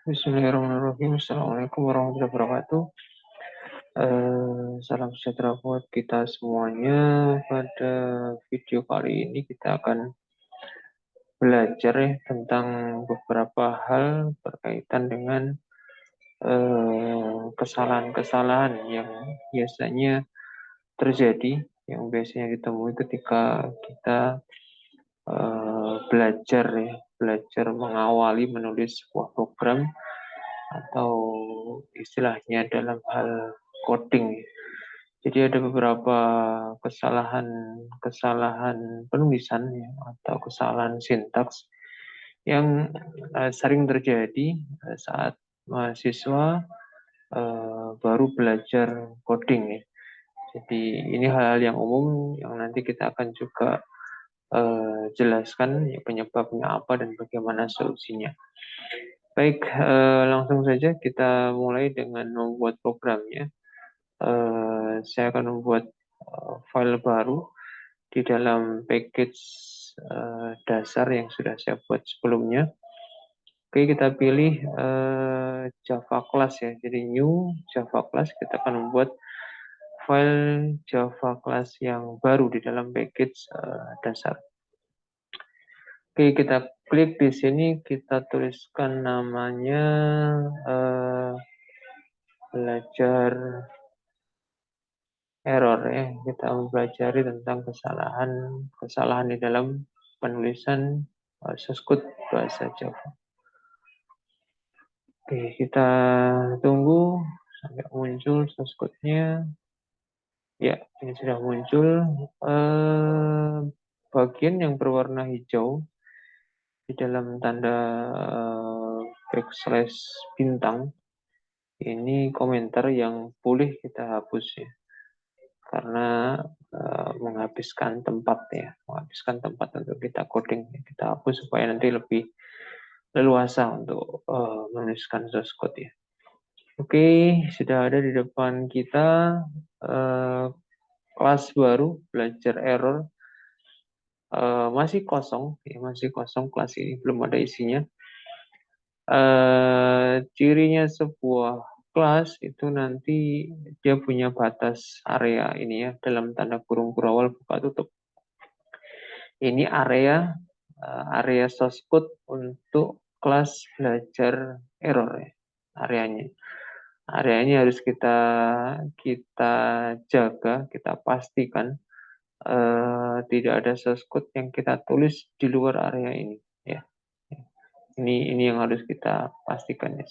Bismillahirrahmanirrahim. Assalamualaikum warahmatullahi wabarakatuh. Salam sejahtera buat kita semuanya. Pada video kali ini kita akan belajar ya tentang beberapa hal berkaitan dengan kesalahan-kesalahan yang biasanya terjadi, yang biasanya ditemui ketika kita belajar mengawali menulis sebuah program atau istilahnya dalam hal coding. Jadi ada beberapa kesalahan penulisan ya, atau kesalahan sintaks yang sering terjadi saat mahasiswa baru belajar coding ya. Jadi ini hal-hal yang umum yang nanti kita akan juga jelaskan ya, penyebabnya apa dan bagaimana solusinya. Baik, langsung saja kita mulai dengan membuat programnya. Saya akan membuat file baru di dalam package dasar yang sudah saya buat sebelumnya. Oke, kita pilih Java class ya. Jadi new Java class, kita akan membuat file Java class yang baru di dalam package dasar. Oke, kita klik di sini, kita tuliskan namanya belajar error ya. Kita mempelajari tentang kesalahan di dalam penulisan source code bahasa Java. Oke, kita tunggu sampai muncul source code-nya. Ya, ini sudah muncul. Bagian yang berwarna hijau di dalam tanda backslash bintang, ini komentar yang boleh kita hapus ya, karena menghabiskan tempat untuk kita coding. Kita hapus supaya nanti lebih leluasa untuk menuliskan source code ya. Oke, sudah ada di depan kita kelas baru belajar error. Masih kosong kelas ini, belum ada isinya. Cirinya sebuah kelas itu nanti dia punya batas area ini ya, dalam tanda kurung kurawal buka tutup. Ini area source code untuk kelas belajar error ya, areanya harus kita jaga, kita pastikan tidak ada source code yang kita tulis di luar area ini ya. Ini yang harus kita pastikan ya,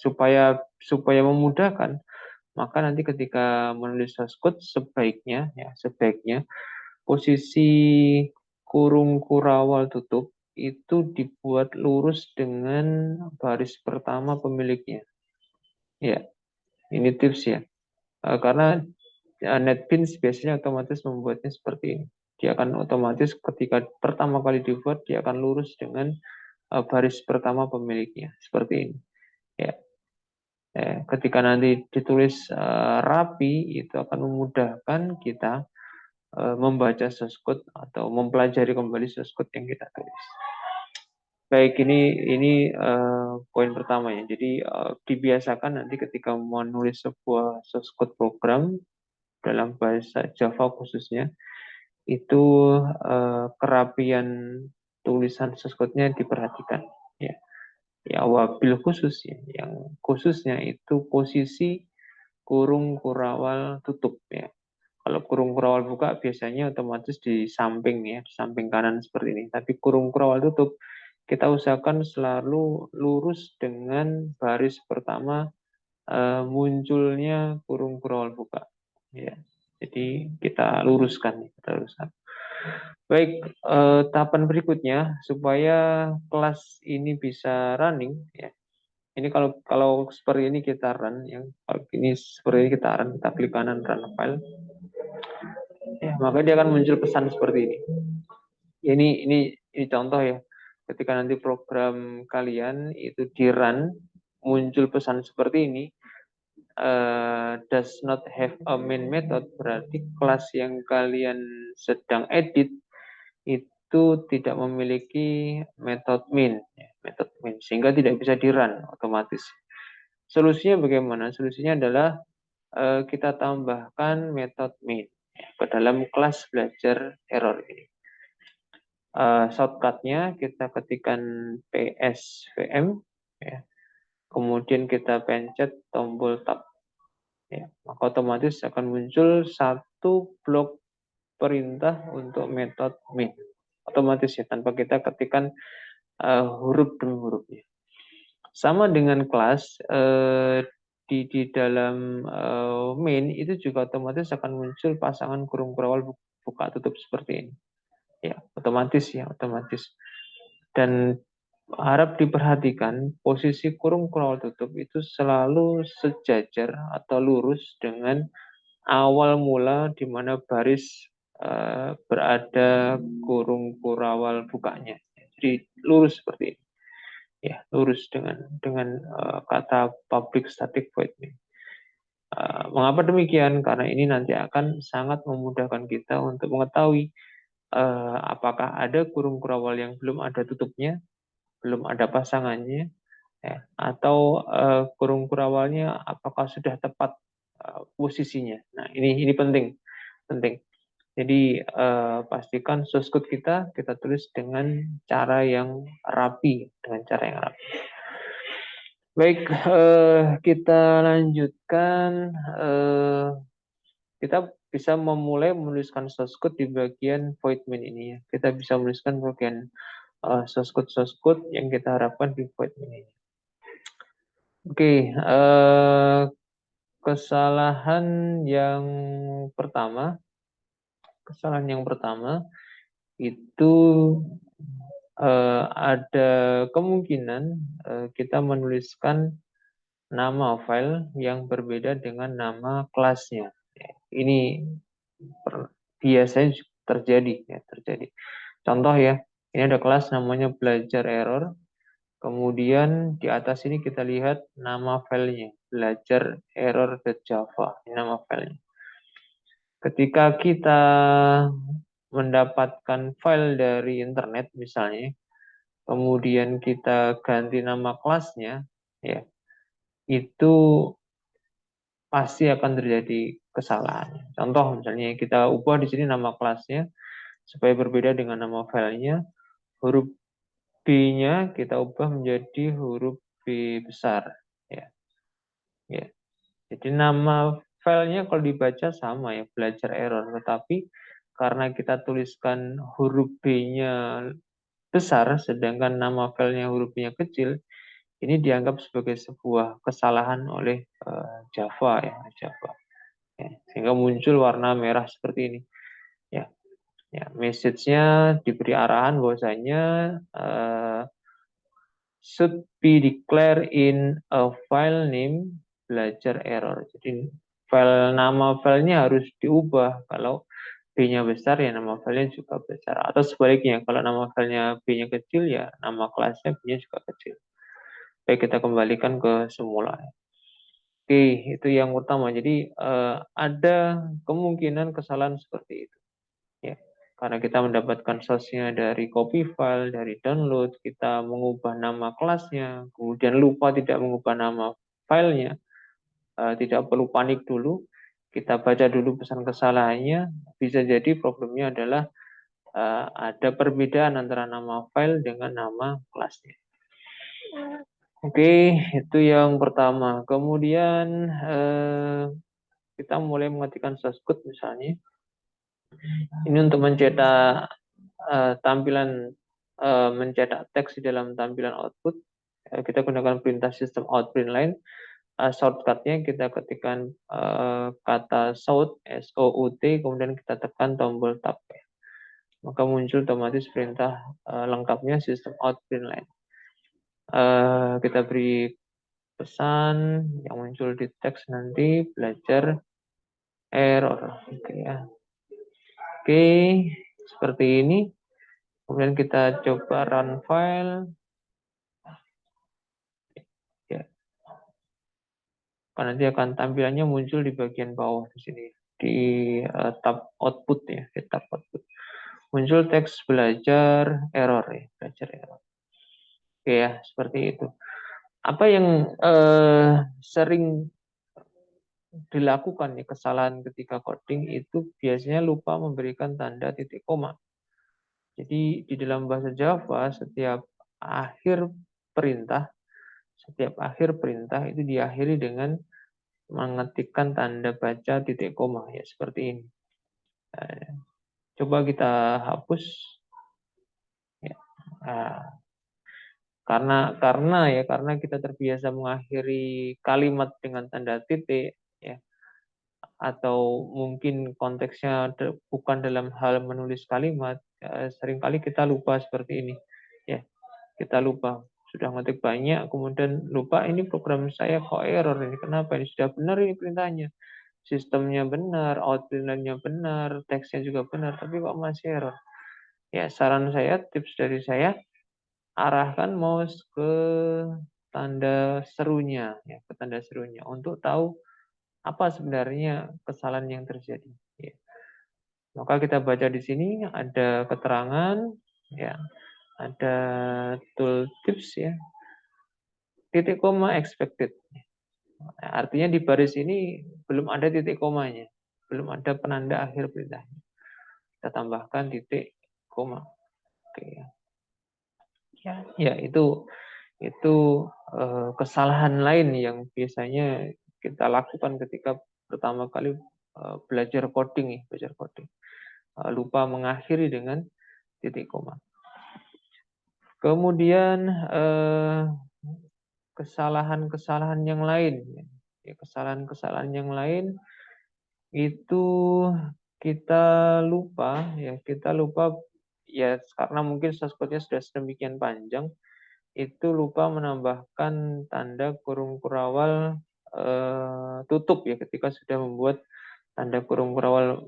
supaya memudahkan. Maka nanti ketika menulis source code sebaiknya posisi kurung kurawal tutup itu dibuat lurus dengan baris pertama pemiliknya. Ya, ini tips ya. Karena NetBeans biasanya otomatis membuatnya seperti ini. Dia akan otomatis ketika pertama kali dibuat, dia akan lurus dengan baris pertama pemiliknya seperti ini ya. Ketika nanti ditulis rapi, itu akan memudahkan kita membaca source code atau mempelajari kembali source code yang kita tulis. Baik, ini poin pertama ya. Jadi dibiasakan nanti ketika menulis sebuah source code program dalam bahasa Java khususnya, itu kerapian tulisan source code-nya diperhatikan ya. Ya, wabil khusus ya, yang khususnya itu posisi kurung kurawal tutup ya. Kalau kurung kurawal buka biasanya otomatis di samping ya, di samping kanan seperti ini. Tapi kurung kurawal tutup kita usahakan selalu lurus dengan baris pertama munculnya kurung kurawal buka ya. Jadi kita luruskan. Baik, tahapan berikutnya supaya kelas ini bisa running ya. Ini kalau seperti ini kita run, yang kalau ini seperti ini kita run, kita klik kanan run file. Ya, maka dia akan muncul pesan seperti ini. Ya, ini contoh ya. Ketika nanti program kalian itu di run, muncul pesan seperti ini, does not have a main method, berarti kelas yang kalian sedang edit itu tidak memiliki metode main. sehingga tidak bisa di-run otomatis. Solusinya bagaimana? Solusinya adalah kita tambahkan metode main ke dalam kelas belajar error ini. Shortcutnya kita ketikkan psvm, ya. Kemudian kita pencet tombol tab, ya. Maka otomatis akan muncul satu blok perintah untuk metode main otomatis, ya, tanpa kita ketikkan huruf demi hurufnya. Sama dengan kelas di dalam main itu juga otomatis akan muncul pasangan kurung kurawal buka tutup seperti ini, ya, otomatis, ya, otomatis. Dan harap diperhatikan posisi kurung kurawal tutup itu selalu sejajar atau lurus dengan awal mula di mana baris berada kurung kurawal bukanya. Jadi lurus seperti ini, ya, lurus dengan kata public static void main. Mengapa demikian? Karena ini nanti akan sangat memudahkan kita untuk mengetahui apakah ada kurung kurawal yang belum ada tutupnya, belum ada pasangannya, ya, atau kurung kurawalnya apakah sudah tepat posisinya. Nah, ini penting, penting. Jadi pastikan source code kita tulis dengan cara yang rapi, dengan cara yang rapi. Baik, kita lanjutkan. Kita bisa memulai menuliskan source code di bagian void main ini, ya. Kita bisa menuliskan bagian source code yang kita harapkan di void main ini. Oke, kesalahan yang pertama itu ada kemungkinan kita menuliskan nama file yang berbeda dengan nama kelasnya. Ini biasanya terjadi, ya, terjadi. Contoh, ya, ini ada kelas namanya belajar error. Kemudian di atas ini kita lihat nama filenya, belajar error.java, ini nama filenya. Ketika kita mendapatkan file dari internet misalnya, kemudian kita ganti nama kelasnya, ya, itu pasti akan terjadi kesalahan. Contoh misalnya kita ubah di sini nama kelasnya supaya berbeda dengan nama filenya, huruf B-nya kita ubah menjadi huruf B besar, ya. Ya. Jadi nama filenya kalau dibaca sama, ya, belajar error, tetapi karena kita tuliskan huruf B-nya besar sedangkan nama filenya huruf B-nya kecil, ini dianggap sebagai sebuah kesalahan oleh Java, ya, Java. Ya, sehingga muncul warna merah seperti ini, ya. Ya, message-nya diberi arahan bahwasanya should be declared in a file name belajar error. Jadi nama filenya harus diubah. Kalau B-nya besar, ya nama filenya juga besar. Atau sebaliknya, kalau nama filenya B-nya kecil, ya nama kelasnya B-nya juga kecil. Baik, kita kembalikan ke semula. Oke, itu yang utama. Jadi ada kemungkinan kesalahan seperti itu, ya. Karena kita mendapatkan source-nya dari copy file, dari download, kita mengubah nama kelasnya, kemudian lupa tidak mengubah nama filenya, tidak perlu panik dulu, kita baca dulu pesan kesalahannya, bisa jadi problemnya adalah ada perbedaan antara nama file dengan nama kelasnya. Oke, itu yang pertama. Kemudian kita mulai mengetikkan source code misalnya. Ini untuk mencetak tampilan, mencetak teks di dalam tampilan output. Kita gunakan perintah sistem out print line. Shortcutnya kita ketikkan kata shout, SOUT, kemudian kita tekan tombol tab. Maka muncul otomatis perintah lengkapnya sistem out print line. Kita beri pesan yang muncul di teks nanti belajar error, oke, ya. Oke, seperti ini. Kemudian kita coba run file, ya. Karena nanti akan tampilannya muncul di bagian bawah di sini, di tab output, ya, di tab output. Muncul teks belajar error, ya, belajar error. Oke ya, seperti itu. Apa yang sering dilakukan nih kesalahan ketika coding itu biasanya lupa memberikan tanda titik koma. Jadi di dalam bahasa Java perintah, setiap akhir perintah itu diakhiri dengan mengetikkan tanda baca titik koma ya seperti ini. Coba kita hapus ya. Nah, karena kita terbiasa mengakhiri kalimat dengan tanda titik ya, atau mungkin konteksnya bukan dalam hal menulis kalimat, seringkali kita lupa seperti ini. Ya, kita lupa. Sudah ngetik banyak, kemudian lupa ini program saya kok error ini. Kenapa? Ini sudah benar ini perintahnya. Sistemnya benar, outline-nya benar, teksnya juga benar, tapi kok masih error. Ya, saran saya, tips dari saya, arahkan mouse ke tanda serunya, ya, ke tanda serunya untuk tahu apa sebenarnya kesalahan yang terjadi. Ya. Maka kita baca di sini ada keterangan, ya, ada tooltips ya, titik koma expected. Nah, artinya di baris ini belum ada titik komanya, belum ada penanda akhir perintah. Kita tambahkan titik koma. Oke. Ya itu kesalahan lain yang biasanya kita lakukan ketika pertama kali belajar coding, lupa mengakhiri dengan titik koma. Kemudian kesalahan-kesalahan yang lain, kesalahan-kesalahan yang lain itu kita lupa ya karena mungkin source code-nya sudah sedemikian panjang, itu lupa menambahkan tanda kurung kurawal tutup ya ketika sudah membuat tanda kurung kurawal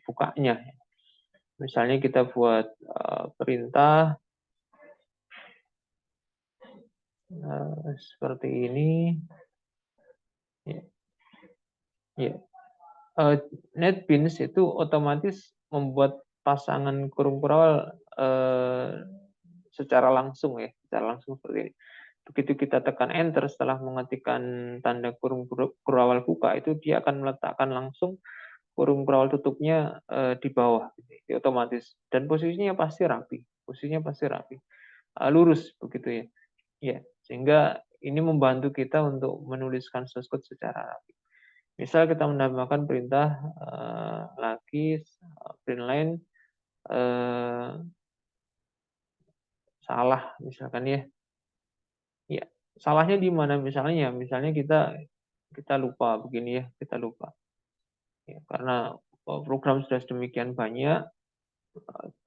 bukanya. Misalnya kita buat perintah seperti ini. Ya, ya. NetBeans itu otomatis membuat pasangan kurung kurawal secara langsung seperti ini. Begitu kita tekan enter setelah mengetikkan tanda kurung kurawal buka, itu dia akan meletakkan langsung kurung kurawal tutupnya di bawah, gitu, otomatis, dan posisinya pasti rapi, lurus begitu ya. Ya, sehingga ini membantu kita untuk menuliskan source code secara rapi. Misal kita menambahkan perintah lagi print line salah misalkan ya. Ya, salahnya di mana misalnya? Misalnya kita lupa begini ya, kita lupa. Ya, karena program sudah sedemikian banyak,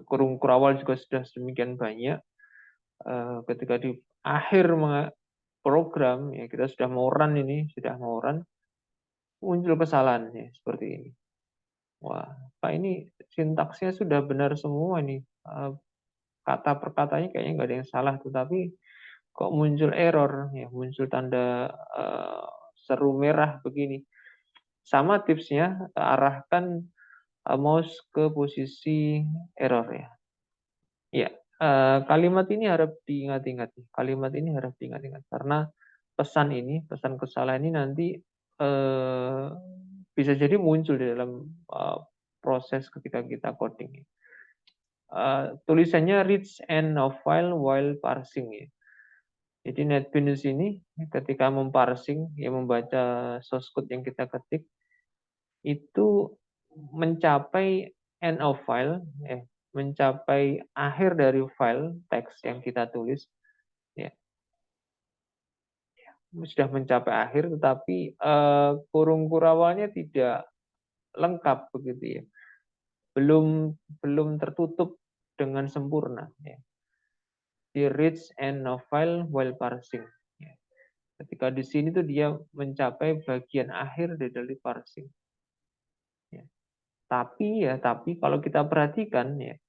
kurung kurawal juga sudah sedemikian banyak. Ketika di akhir program ya kita sudah mau run, muncul kesalahan ya seperti ini. Wah, Pak, ini sintaksnya sudah benar semua nih. Kata per katanya kayaknya nggak ada yang salah, tetapi kok muncul error ya, muncul tanda seru merah begini. Sama tipsnya, arahkan mouse ke posisi error ya. Ya, kalimat ini harap diingat-ingat. Kalimat ini harap diingat-ingat karena pesan kesalahan ini nanti bisa jadi muncul di dalam proses ketika kita coding. Tulisannya reads end of file while parsing ya. Jadi NetBeans ini ketika memparsing, ya membaca source code yang kita ketik, itu mencapai end of file, mencapai akhir dari file teks yang kita tulis, ya sudah mencapai akhir, tetapi kurung kurawalnya tidak lengkap begitu ya, belum tertutup dengan sempurna. Ya. Di reads end of file while parsing. Ya. Ketika di sini tuh dia mencapai bagian akhir dari parsing. Ya. Tapi kalau kita perhatikan ya,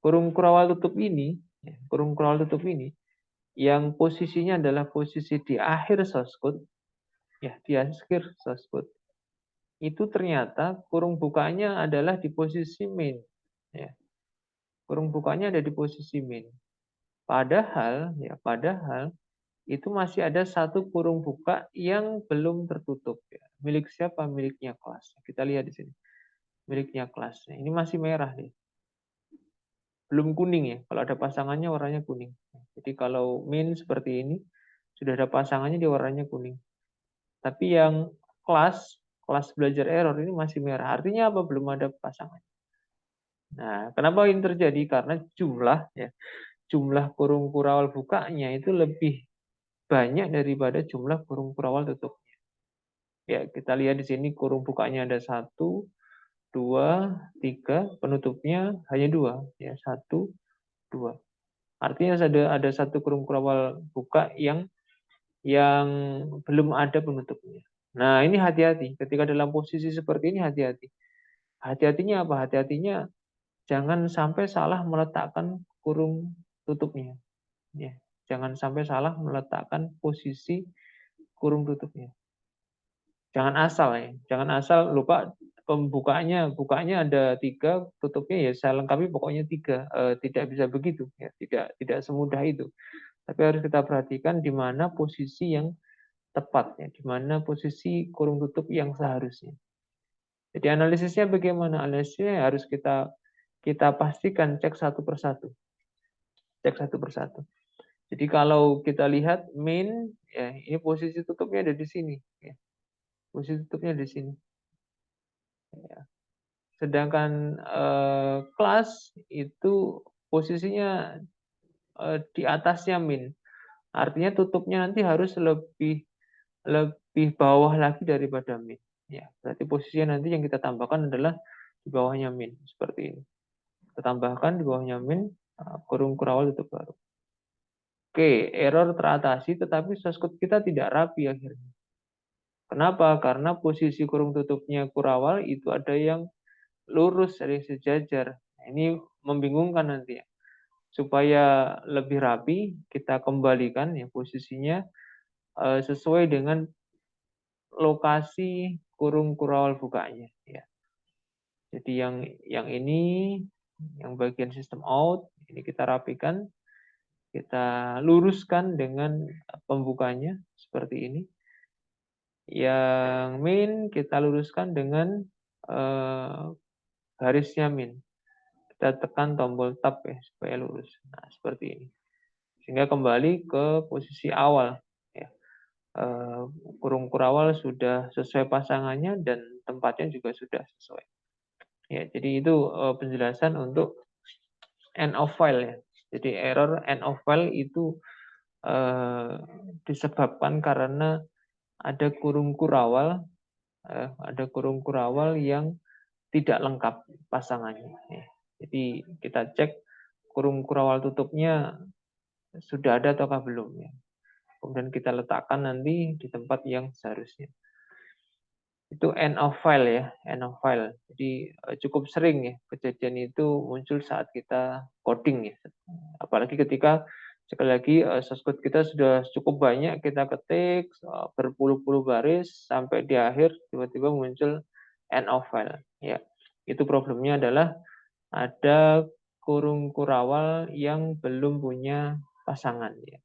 kurung kurawal tutup ini, yang posisinya adalah posisi di akhir source code, ya di akhir source code, itu ternyata kurung bukanya adalah di posisi main. Ya. Kurung bukanya ada di posisi main. Padahal itu masih ada satu kurung buka yang belum tertutup ya. Milik siapa? Miliknya kelas. Kita lihat di sini. Miliknya kelas. Ini masih merah nih. Belum kuning ya. Kalau ada pasangannya warnanya kuning. Jadi kalau min seperti ini sudah ada pasangannya di warnanya kuning. Tapi yang kelas belajar error ini masih merah. Artinya apa? Belum ada pasangan. Nah, kenapa ini terjadi? Karena jumlah kurung kurawal bukanya itu lebih banyak daripada jumlah kurung kurawal tutupnya. Ya, kita lihat di sini kurung bukanya ada 1, 2, 3, penutupnya hanya 2. Ya, 1, 2. Artinya ada satu kurung kurawal buka yang belum ada penutupnya. Nah, ini hati-hati. Ketika dalam posisi seperti ini hati-hati. Hati-hatinya apa? Hati-hatinya jangan sampai salah meletakkan kurung tutupnya. Ya, jangan sampai salah meletakkan posisi kurung tutupnya. Jangan asal ya. Jangan asal lupa bukanya ada 3, tutupnya ya saya lengkapi pokoknya 3. Tidak bisa begitu ya. Tidak semudah itu. Tapi harus kita perhatikan di mana posisi yang tepat ya, di mana posisi kurung tutup yang seharusnya. Jadi analisisnya bagaimana? Analisisnya harus kita pastikan cek satu persatu. Cek satu persatu. Jadi kalau kita lihat main ya, ini posisi tutupnya ada di sini ya. Posisi tutupnya di sini. Ya. Sedangkan kelas itu posisinya di atasnya min. Artinya tutupnya nanti harus lebih bawah lagi daripada min. Ya, berarti posisinya nanti yang kita tambahkan adalah di bawahnya min seperti ini. Kita tambahkan di bawahnya min kurung kurawal tutup baru. Oke, error teratasi tetapi source code kita tidak rapi akhirnya. Kenapa? Karena posisi kurung tutupnya kurawal itu ada yang lurus, ada yang sejajar. Ini membingungkan nanti ya. Supaya lebih rapi, kita kembalikan ya posisinya sesuai dengan lokasi kurung kurawal bukanya. Ya. Jadi yang ini, yang bagian sistem out, ini kita rapikan, kita luruskan dengan pembukanya seperti ini. Yang min kita luruskan dengan garisnya min. Kita tekan tombol tab ya supaya lurus. Nah seperti ini. Sehingga kembali ke posisi awal. Ya. Kurung kurawal sudah sesuai pasangannya dan tempatnya juga sudah sesuai. Ya, jadi itu penjelasan untuk end of file ya. Jadi error end of file itu disebabkan karena ada kurung kurawal yang tidak lengkap pasangannya. Ya. Jadi kita cek kurung kurawal tutupnya sudah ada ataukah belum ya. Kemudian kita letakkan nanti di tempat yang seharusnya. Itu end of file ya, end of file. Jadi cukup sering ya kejadian itu muncul saat kita coding ya. Apalagi ketika sekali lagi source code kita sudah cukup banyak kita ketik berpuluh-puluh baris sampai di akhir tiba-tiba muncul end of file ya. Itu problemnya adalah ada kurung kurawal yang belum punya pasangan ya.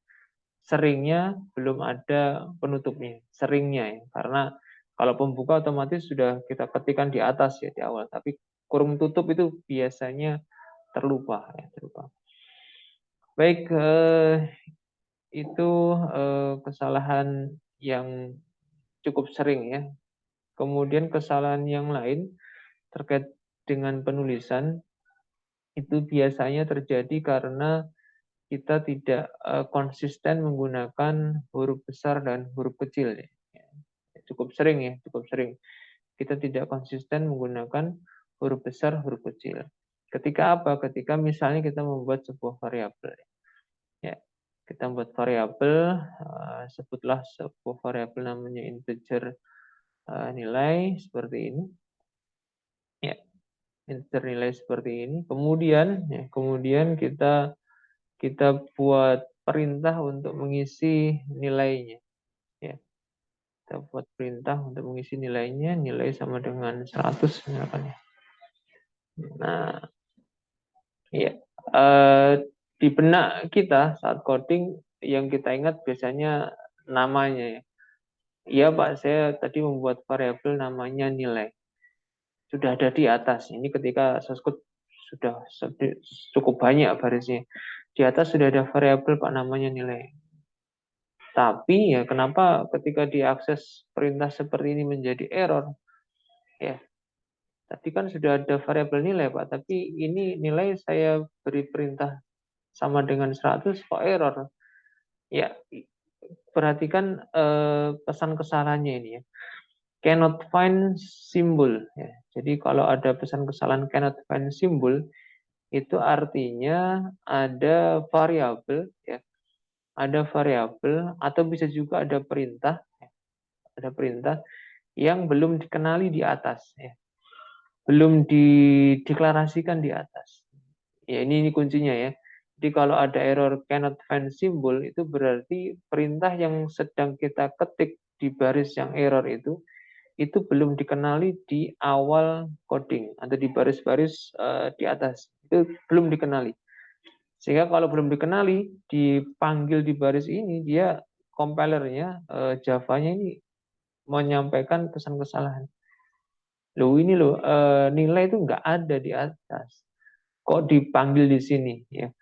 Seringnya belum ada penutupnya, seringnya ya. Karena kalau pembuka otomatis sudah kita ketikkan di atas ya di awal, tapi kurung tutup itu biasanya terlupa ya, terlupa. Baik, itu kesalahan yang cukup sering ya. Kemudian kesalahan yang lain terkait dengan penulisan itu biasanya terjadi karena kita tidak konsisten menggunakan huruf besar dan huruf kecil. Ya. Cukup sering ya, cukup sering. Kita tidak konsisten menggunakan huruf besar, huruf kecil. Ketika apa? Ketika misalnya kita membuat sebuah variabel. Ya, kita membuat variabel, sebutlah sebuah variabel namanya integer nilai seperti ini. Ya, integer nilai seperti ini. Kemudian kita buat perintah untuk mengisi nilainya. Ya, kita buat perintah untuk mengisi nilainya, nilai sama dengan 100 misalkan ya. Nah, ya. di benak kita saat coding yang kita ingat biasanya namanya ya. Iya Pak, saya tadi membuat variabel namanya nilai. Sudah ada di atas. Ini ketika source code sudah cukup banyak barisnya. Di atas sudah ada variabel Pak namanya nilai. Tapi ya kenapa ketika diakses perintah seperti ini menjadi error? Ya, tadi kan sudah ada variabel nilai Pak, tapi ini nilai saya beri perintah sama dengan 100 kok error. Ya, perhatikan pesan kesalahannya ini ya. Cannot find symbol ya. Jadi kalau ada pesan kesalahan cannot find symbol itu artinya ada variabel ya, ada variabel atau bisa juga ada perintah ya. Ada perintah yang belum dikenali di atas ya. Belum dideklarasikan di atas. Ya ini kuncinya ya. Jadi kalau ada error cannot find symbol itu berarti perintah yang sedang kita ketik di baris yang error itu belum dikenali di awal coding atau di baris-baris di atas. Itu belum dikenali. Sehingga kalau belum dikenali, dipanggil di baris ini, dia compilernya, Java-nya ini menyampaikan pesan kesalahan. Loh ini loh, nilai itu nggak ada di atas. Kok dipanggil di sini? Ya,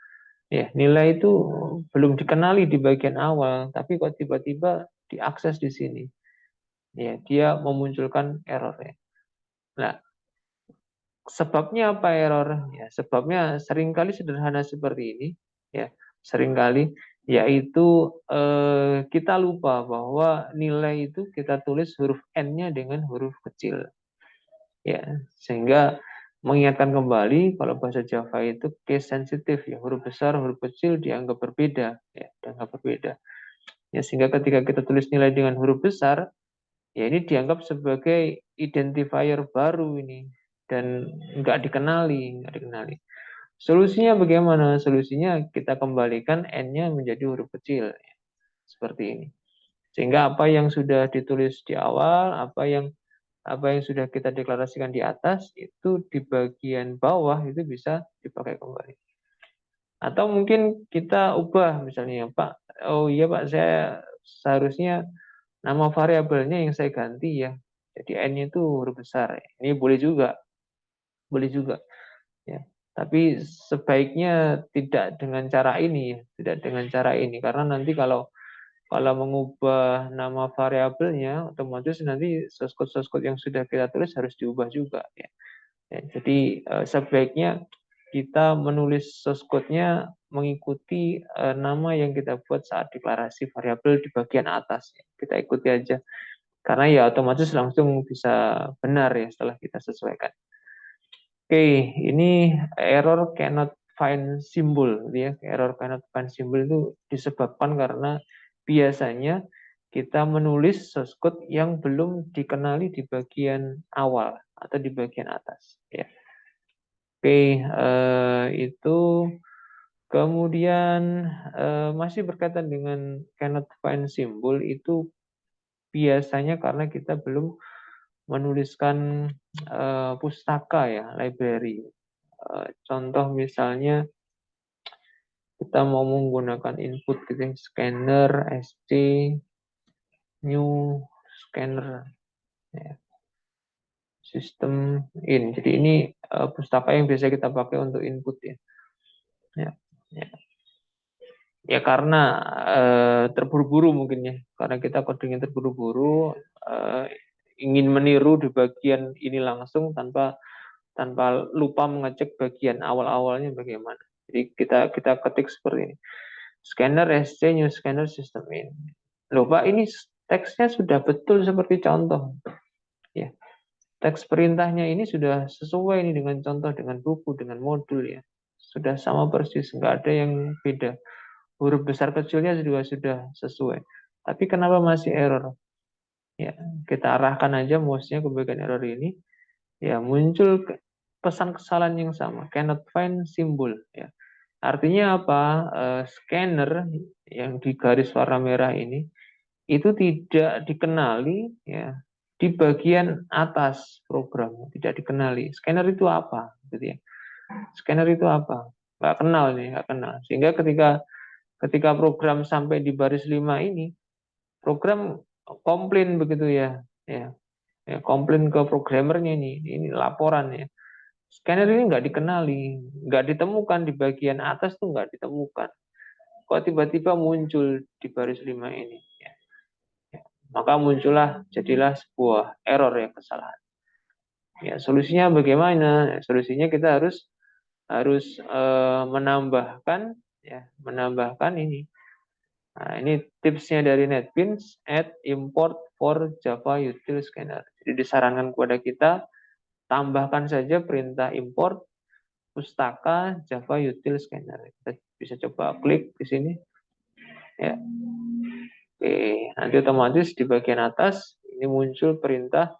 ya nilai itu belum dikenali di bagian awal, tapi kok tiba-tiba diakses di sini. Ya, dia memunculkan error ya. Nah, sebabnya apa error? Ya, sebabnya seringkali sederhana seperti ini, ya, seringkali yaitu kita lupa bahwa nilai itu kita tulis huruf N-nya dengan huruf kecil. Ya, sehingga mengingatkan kembali kalau bahasa Java itu case sensitif ya, huruf besar, huruf kecil dianggap berbeda, ya, dianggap berbeda. Ya, sehingga ketika kita tulis nilai dengan huruf besar, ya ini dianggap sebagai identifier baru ini dan nggak dikenali. Solusinya bagaimana? Solusinya kita kembalikan n-nya menjadi huruf kecil ya, seperti ini. Sehingga apa yang sudah ditulis di awal, apa yang sudah kita deklarasikan di atas itu di bagian bawah itu bisa dipakai kembali. Atau mungkin kita ubah misalnya Pak, oh iya Pak saya seharusnya nama variabelnya yang saya ganti ya. Jadi n itu huruf besar. Ini boleh juga. Boleh juga. Ya. Tapi sebaiknya tidak dengan cara ini ya. Tidak dengan cara ini. Karena nanti kalau mengubah nama variabelnya, otomatis nanti source code yang sudah kita tulis harus diubah juga. Ya. Ya, jadi sebaiknya kita menulis source code-nya mengikuti nama yang kita buat saat deklarasi variabel di bagian atas. Ya. Kita ikuti aja. Karena ya otomatis langsung bisa benar ya setelah kita sesuaikan. Oke, ini error cannot find symbol. Ya. Error cannot find symbol itu disebabkan karena biasanya kita menulis source code yang belum dikenali di bagian awal atau di bagian atas. Ya. Oke, itu kemudian masih berkaitan dengan cannot find symbol itu biasanya karena kita belum menuliskan pustaka ya, library. Contoh misalnya kita mau menggunakan input gitu, scanner, sc, new scanner, ya, sistem in. Jadi ini pustaka yang biasa kita pakai untuk input ya. Ya, ya. Ya karena terburu-buru mungkin ya, karena kita codingnya terburu-buru, ingin meniru di bagian ini langsung tanpa lupa mengecek bagian awal-awalnya bagaimana. Jadi kita ketik seperti ini. Scanner SC new scanner system in. Loh Pak, ini teksnya sudah betul seperti contoh. Ya. Teks perintahnya ini sudah sesuai ini dengan contoh, dengan buku, dengan modul ya. Sudah sama persis, nggak ada yang beda. Huruf besar kecilnya juga sudah sesuai. Tapi kenapa masih error? Ya, kita arahkan aja mouse-nya ke bagian error ini. Ya, muncul pesan kesalahan yang sama, cannot find symbol ya. Artinya apa? Scanner yang di garis warna merah ini itu tidak dikenali ya di bagian atas program, tidak dikenali. Scanner itu apa? Gitu ya. Scanner itu apa? nggak kenal nih, nggak kenal. Sehingga ketika program sampai di baris 5 ini, program komplain begitu ya, komplain ke programmernya ini laporan ya. Scanner ini nggak dikenali, nggak ditemukan di bagian atas tuh nggak ditemukan. Kok tiba-tiba muncul di baris 5 ini? Ya. Maka muncullah, jadilah sebuah error ya, kesalahan. Ya, solusinya bagaimana? Solusinya kita harus menambahkan ini. Nah, ini tipsnya dari NetBeans, add import for Java Util Scanner. Jadi disarankan kepada kita, tambahkan saja perintah import pustaka Java Util Scanner. Kita bisa coba klik di sini. Ya. Oke, nanti otomatis di bagian atas ini muncul perintah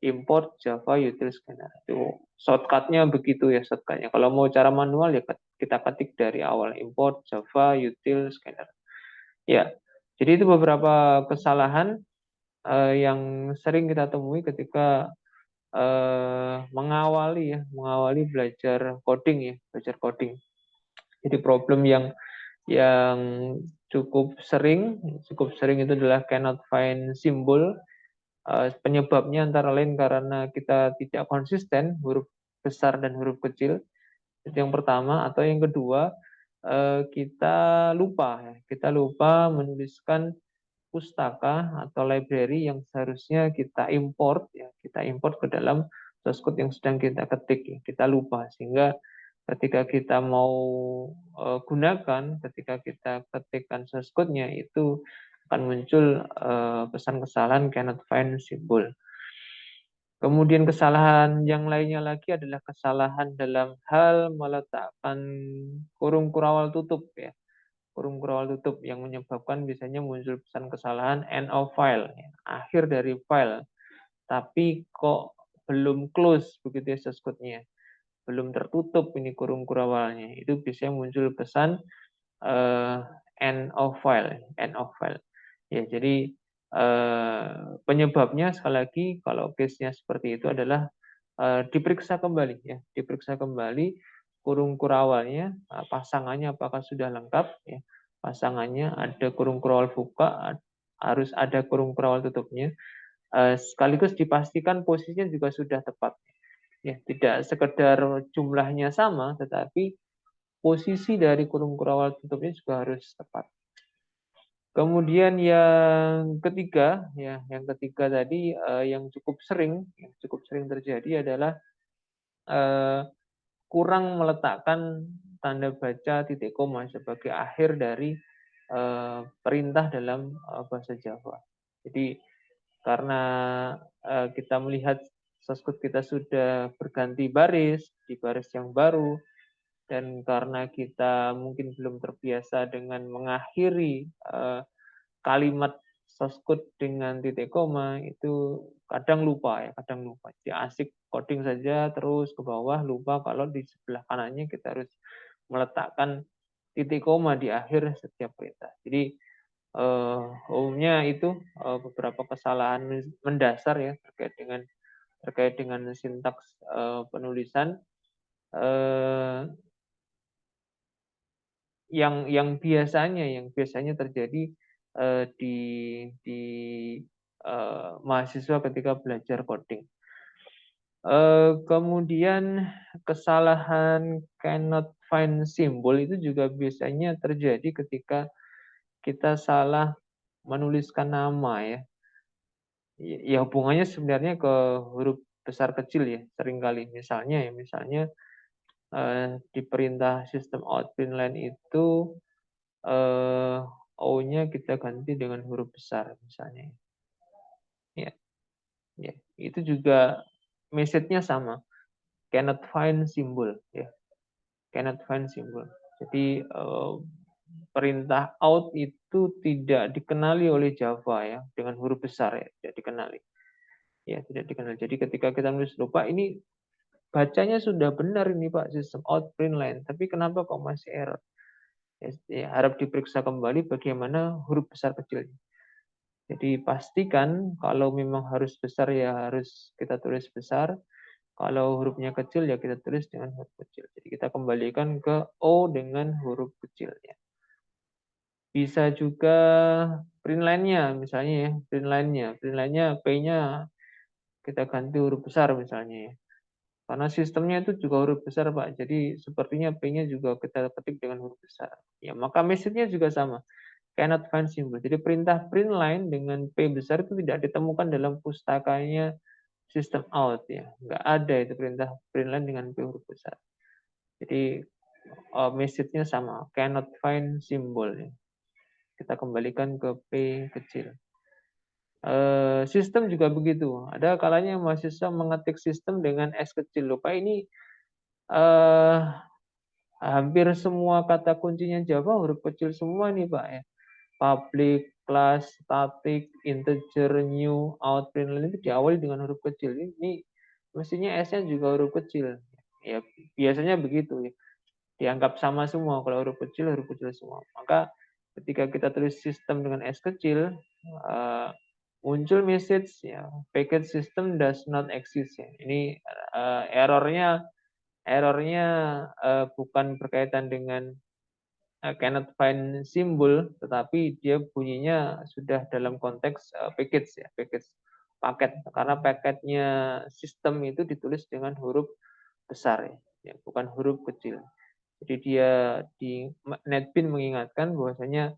import Java Util Scanner. Itu shortcutnya begitu ya, shortcutnya. Kalau mau cara manual ya kita ketik dari awal, import Java Util Scanner. Ya, jadi itu beberapa kesalahan yang sering kita temui ketika mengawali belajar coding ya, belajar coding. Jadi problem yang cukup sering itu adalah cannot find symbol. Penyebabnya antara lain karena kita tidak konsisten huruf besar dan huruf kecil. Itu yang pertama, atau yang kedua kita lupa menuliskan pustaka atau library yang seharusnya kita import ke dalam source code yang sedang kita ketik ya. Kita lupa, sehingga ketika kita mau ketika kita ketikkan source code-nya, itu akan muncul pesan kesalahan cannot find symbol. Kemudian kesalahan yang lainnya lagi adalah kesalahan dalam hal meletakkan kurung kurawal tutup ya. Kurung kurawal tutup yang menyebabkan biasanya muncul pesan kesalahan end of file, ya, akhir dari file. Tapi kok belum close begitu ya source code-nya. Belum tertutup ini kurung kurawalnya. Itu biasanya muncul pesan end of file. Ya, jadi penyebabnya sekali lagi kalau case-nya seperti itu adalah diperiksa kembali ya, diperiksa kembali kurung kurawalnya, pasangannya apakah sudah lengkap ya. Pasangannya ada kurung kurawal buka, harus ada kurung kurawal tutupnya. Sekaligus dipastikan posisinya juga sudah tepat. Ya, tidak sekedar jumlahnya sama, tetapi posisi dari kurung kurawal tutupnya juga harus tepat. Kemudian yang ketiga tadi yang cukup sering terjadi adalah kurang meletakkan tanda baca titik koma sebagai akhir dari perintah dalam bahasa Java. Jadi karena kita melihat source code kita sudah berganti baris di baris yang baru, dan karena kita mungkin belum terbiasa dengan mengakhiri kalimat source code dengan titik koma, itu kadang lupa. Jadi asik coding saja terus ke bawah, lupa kalau di sebelah kanannya kita harus meletakkan titik koma di akhir setiap perintah. Jadi umumnya itu beberapa kesalahan mendasar ya terkait dengan sintaks penulisan yang biasanya terjadi di mahasiswa ketika belajar coding. Kemudian kesalahan cannot find symbol itu juga biasanya terjadi ketika kita salah menuliskan nama ya. Ya hubungannya sebenarnya ke huruf besar kecil ya, seringkali. Misalnya di perintah sistem out println itu O-nya kita ganti dengan huruf besar misalnya. Ya, itu juga message-nya sama. Cannot find symbol ya. Cannot find symbol. Jadi perintah out itu tidak dikenali oleh Java ya dengan huruf besar ya, tidak dikenali. Ya, tidak dikenal. Jadi ketika kita nulis lupa, ini bacanya sudah benar ini Pak, sistem out println, tapi kenapa kok masih error? Ya, harap diperiksa kembali bagaimana huruf besar kecilnya. Jadi pastikan kalau memang harus besar ya harus kita tulis besar. Kalau hurufnya kecil ya kita tulis dengan huruf kecil. Jadi kita kembalikan ke O dengan huruf kecilnya. Bisa juga print line-nya misalnya ya, print line-nya. Print line-nya P-nya kita ganti huruf besar misalnya ya. Karena sistemnya itu juga huruf besar, Pak. Jadi sepertinya P-nya juga kita ketik dengan huruf besar. Ya, maka message-nya juga sama. Cannot find symbol. Jadi perintah print line dengan P besar itu tidak ditemukan dalam pustakanya sistem out ya. Nggak ada itu perintah print line dengan P huruf besar. Jadi message-nya sama. Cannot find symbol ya. Kita kembalikan ke P kecil. Sistem juga begitu. Ada kalanya mahasiswa mengetik sistem dengan S kecil. Lupa ini eh, hampir semua kata kuncinya Java huruf kecil semua nih Pak ya. Public, class, static, integer, new, out, print line itu diawali dengan huruf kecil. Ini mestinya S-nya juga huruf kecil. Ya biasanya begitu ya. Dianggap sama semua kalau huruf kecil semua. Maka ketika kita tulis sistem dengan S kecil, muncul message ya package system does not exist ya. Ini errornya bukan berkaitan dengan cannot find symbol, tetapi dia bunyinya sudah dalam konteks package ya, package paket. Karena paketnya sistem itu ditulis dengan huruf besar ya, bukan huruf kecil. Jadi dia di NetBeans mengingatkan bahwasanya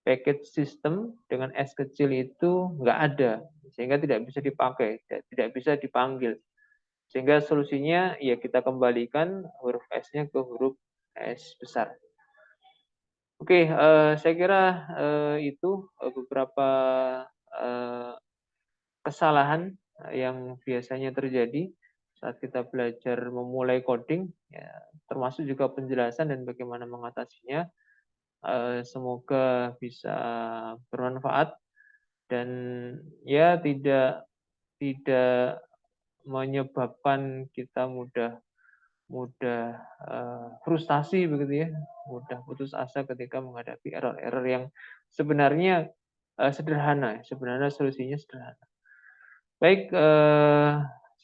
package system dengan S kecil itu nggak ada, sehingga tidak bisa dipakai, tidak bisa dipanggil. Sehingga solusinya ya kita kembalikan huruf S-nya ke huruf S besar. Oke, saya kira itu beberapa kesalahan yang biasanya terjadi saat kita belajar memulai coding, ya, termasuk juga penjelasan dan bagaimana mengatasinya. Semoga bisa bermanfaat dan ya tidak tidak menyebabkan kita mudah mudah frustasi begitu ya, mudah putus asa ketika menghadapi error-error yang sebenarnya sederhana, sebenarnya solusinya sederhana. Baik,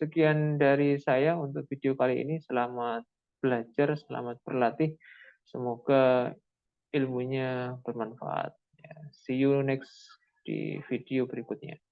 sekian dari saya untuk video kali ini. Selamat belajar, selamat berlatih. Semoga ilmunya bermanfaat. See you next di video berikutnya.